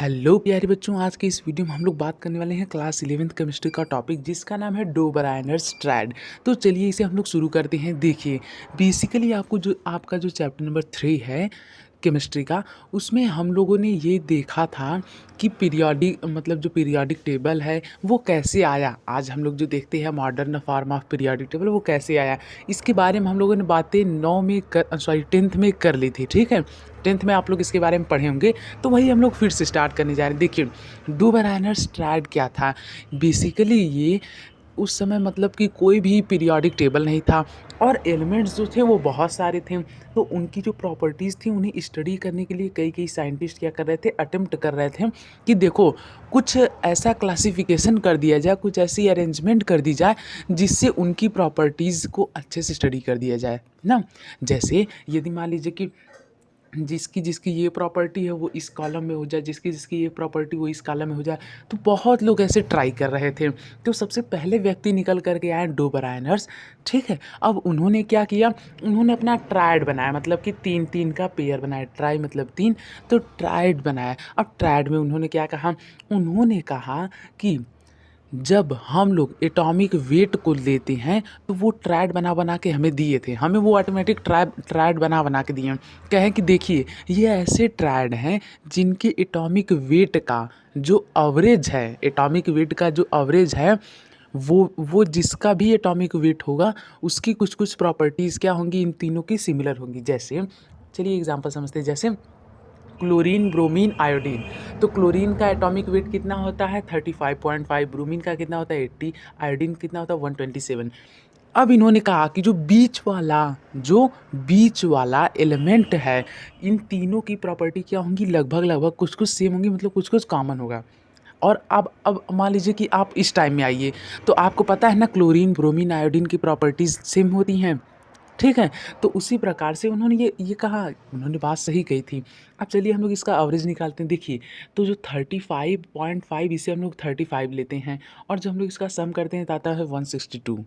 Hello प्यारे बच्चों, आज के इस वीडियो में हम लोग बात करने वाले हैं क्लास 11th केमिस्ट्री का टॉपिक जिसका नाम है डोबराइनर्स ट्रायड। तो चलिए इसे हम लोग शुरू करते हैं। देखिए, बेसिकली आपका जो चैप्टर नंबर 3 है केमिस्ट्री का, उसमें हम लोगों ने ये देखा था कि पीरियोडिक मतलब जो पीरियोडिक टेबल है वो कैसे आया। आज हम लोग जो देखते हैं modern form of periodic table वो कैसे आया, इसके बारे में हम लोगों ने बातें 10th में कर ली थी। ठीक है, 10th में आप लोग इसके बारे में पढ़े होंगे, तो वही हम लोग फिर से स्टार्ट करने जा रहे हैं। देखिए, डुबराइनर्स ट्रायड क्या था। बेसिकली ये उस समय मतलब कि कोई भी पीरियोडिक टेबल नहीं था और एलिमेंट्स जो थे वो बहुत सारे थे। तो उनकी जो प्रॉपर्टीज़ थी उन्हें स्टडी करने के लिए कई कई साइंटिस्ट क्या कर रहे थे, अटेम्प्ट कर रहे थे कि देखो कुछ ऐसा क्लासिफिकेशन कर दिया जाए, कुछ ऐसी अरेंजमेंट कर दी जाए जिससे उनकी प्रॉपर्टीज़ को अच्छे से स्टडी कर दिया जाए ना। जैसे यदि मान लीजिए कि जिसकी जिसकी ये प्रॉपर्टी है वो इस कॉलम में हो जाए, जिसकी जिसकी ये प्रॉपर्टी वो इस कॉलम में हो जाए, तो बहुत लोग ऐसे ट्राई कर रहे थे। तो सबसे पहले व्यक्ति निकल करके आए डुबराइनर्स। ठीक है, अब उन्होंने क्या किया, उन्होंने अपना ट्रायड बनाया, मतलब कि तीन तीन का पेयर बनाया। ट्राई मतलब तीन, तो ट्रायड बनाया। अब ट्रायड में उन्होंने क्या कहा, उन्होंने कहा कि जब हम लोग एटॉमिक वेट को लेते हैं तो वो ट्रायड बना बना के हमें दिए थे, हमें वो ऑटोमेटिक ट्रायड बना बना के दिए हैं। कहें कि देखिए ये ऐसे ट्रायड हैं जिनके एटॉमिक वेट का जो एवरेज है, एटॉमिक वेट का जो एवरेज है वो जिसका भी एटॉमिक वेट होगा उसकी कुछ कुछ प्रॉपर्टीज़ क्या होंगी, इन तीनों की सिमिलर होंगी। जैसे चलिए एग्जांपल समझते हैं। जैसे क्लोरीन, ब्रोमीन, आयोडीन। तो क्लोरीन का एटॉमिक वेट कितना होता है 35.5, ब्रोमीन का कितना होता है 80, आयोडीन कितना होता है 127। अब इन्होंने कहा कि जो बीच वाला एलिमेंट है, इन तीनों की प्रॉपर्टी क्या होंगी, लगभग लगभग कुछ कुछ सेम होंगी, मतलब कुछ कुछ कॉमन होगा। और अब मान लीजिए कि आप इस टाइम में आइए, तो आपको पता है ना क्लोरीन, ब्रोमीन, आयोडीन की प्रॉपर्टीज़ सेम होती हैं। ठीक है, तो उसी प्रकार से उन्होंने ये कहा, उन्होंने बात सही कही थी। अब चलिए हम लोग इसका एवरेज निकालते हैं। देखिए, तो जो 35.5 इसे हम लोग 35 लेते हैं और जब हम लोग इसका सम करते हैं तो आता है 162।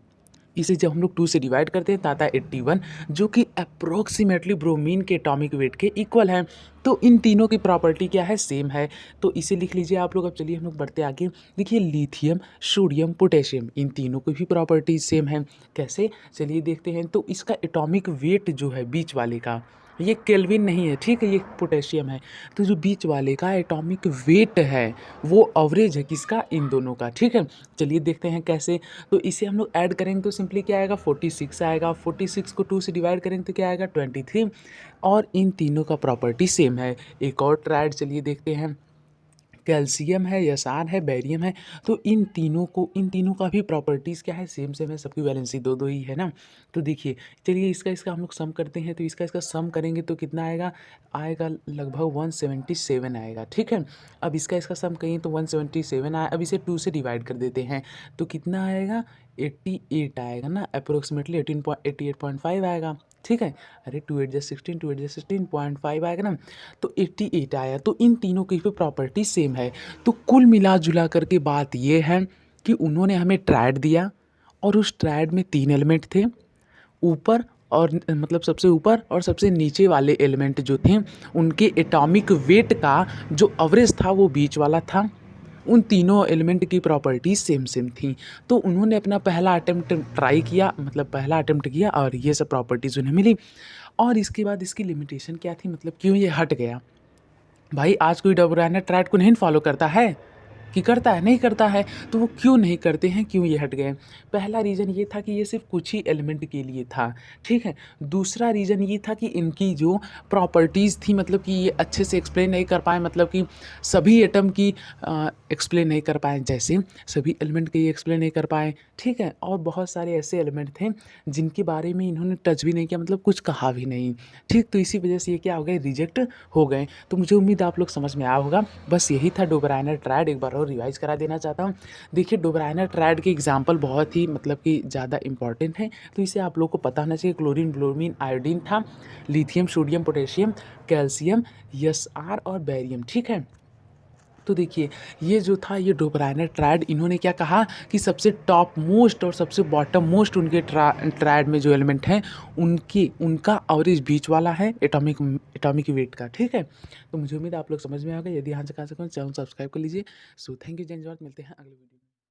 इसे जब हम लोग 2 से डिवाइड करते हैं तो आता है 81, जो कि अप्रोक्सीमेटली ब्रोमीन के एटॉमिक वेट के इक्वल है। तो इन तीनों की प्रॉपर्टी क्या है, सेम है। तो इसे लिख लीजिए आप लोग। अब चलिए हम लोग बढ़ते आगे। देखिए, लिथियम, सोडियम, पोटेशियम, इन तीनों की भी प्रॉपर्टीज सेम है। कैसे, चलिए देखते हैं। तो इसका एटॉमिक वेट जो है बीच वाले का, ये केल्विन नहीं है, ठीक है, ये पोटेशियम है। तो जो बीच वाले का एटॉमिक वेट है वो एवरेज है किसका, इन दोनों का। ठीक है, चलिए देखते हैं कैसे। तो इसे हम लोग ऐड करेंगे तो सिंपली क्या आएगा, 46 आएगा। 46 को 2 से डिवाइड करेंगे तो क्या आएगा, 23। और इन तीनों का प्रॉपर्टी सेम है। एक और ट्रायड चलिए देखते हैं। कैल्शियम है, यसार है, बैरियम है। तो इन तीनों का भी प्रॉपर्टीज़ क्या है, सेम सेम है। सबकी वैलेंसी दो दो ही है ना। तो देखिए, चलिए इसका हम लोग सम करते हैं। तो इसका सम करेंगे तो कितना आएगा, लगभग 177 आएगा। ठीक है, अब इसका सम करें तो 177 आया। अब इसे 2 से डिवाइड कर देते हैं तो कितना आएगा, 88 आएगा ना, अप्रोक्सीमेटली 88.5 आएगा। ठीक है, अरे 2 8 जा 16, 2 8 जा 16.5 आएगा ना, तो 88 आया। तो इन तीनों की भी प्रॉपर्टी सेम है। तो कुल मिला जुला करके बात ये है कि उन्होंने हमें ट्रायड दिया और उस ट्रायड में 3 एलिमेंट थे, ऊपर और मतलब सबसे ऊपर और सबसे नीचे वाले एलिमेंट जो थे उनके एटॉमिक वेट का जो एवरेज था वो बीच वाला था। उन तीनों एलिमेंट की प्रॉपर्टी सेम सेम थी। तो उन्होंने अपना पहला अटेम्प्ट ट्राई किया, मतलब पहला अटेम्प्ट किया और ये सब प्रॉपर्टीज़ उन्हें मिली। और इसके बाद इसकी लिमिटेशन क्या थी, मतलब क्यों ये हट गया। भाई आज कोई डबराना ट्रैड को नहीं फॉलो करता है कि करता है, नहीं करता है। तो वो क्यों नहीं करते हैं, क्यों ये हट गए। पहला रीज़न ये था कि ये सिर्फ कुछ ही एलिमेंट के लिए था। ठीक है, दूसरा रीज़न ये था कि इनकी जो प्रॉपर्टीज़ थी, मतलब कि ये अच्छे से एक्सप्लेन नहीं कर पाए, मतलब कि सभी एटम की एक्सप्लेन नहीं कर पाए, जैसे सभी एलिमेंट के ये एक्सप्लेन नहीं कर पाए। ठीक है, और बहुत सारे ऐसे एलिमेंट थे जिनके बारे में इन्होंने टच भी नहीं किया, मतलब कुछ कहा भी नहीं। ठीक, तो इसी वजह से ये क्या हो गए, रिजेक्ट हो गए। तो मुझे उम्मीद आप लोग समझ में आया होगा। बस यही था डुबराइनर ट्रायड। एक बार और रिवाइज करा देना चाहता हूँ। देखिए, डुबराइनर ट्रायड के एग्जाम्पल बहुत ही मतलब कि ज़्यादा इंपॉर्टेंट है, तो इसे आप लोग को पता होना चाहिए। क्लोरीन, ब्रोमीन, आयोडीन था, lithium, sodium, potassium, calcium, S R और बैरियम। ठीक है, तो देखिए, ये जो था ये डोबराइनर ट्रायड, इन्होंने क्या कहा कि सबसे टॉप मोस्ट और सबसे बॉटम मोस्ट उनके ट्रायड में जो एलिमेंट हैं, उनकी उनका एवरेज बीच वाला है एटॉमिक वेट का, ठीक है? तो मुझे उम्मीद है आप लोग समझ में आ गए। यदि यहाँ से कहाँ से चैनल सब्सक्राइब कर लीजिए। सो थैंक यू, जय हिंद, मिलते हैं अगले वीडियो में।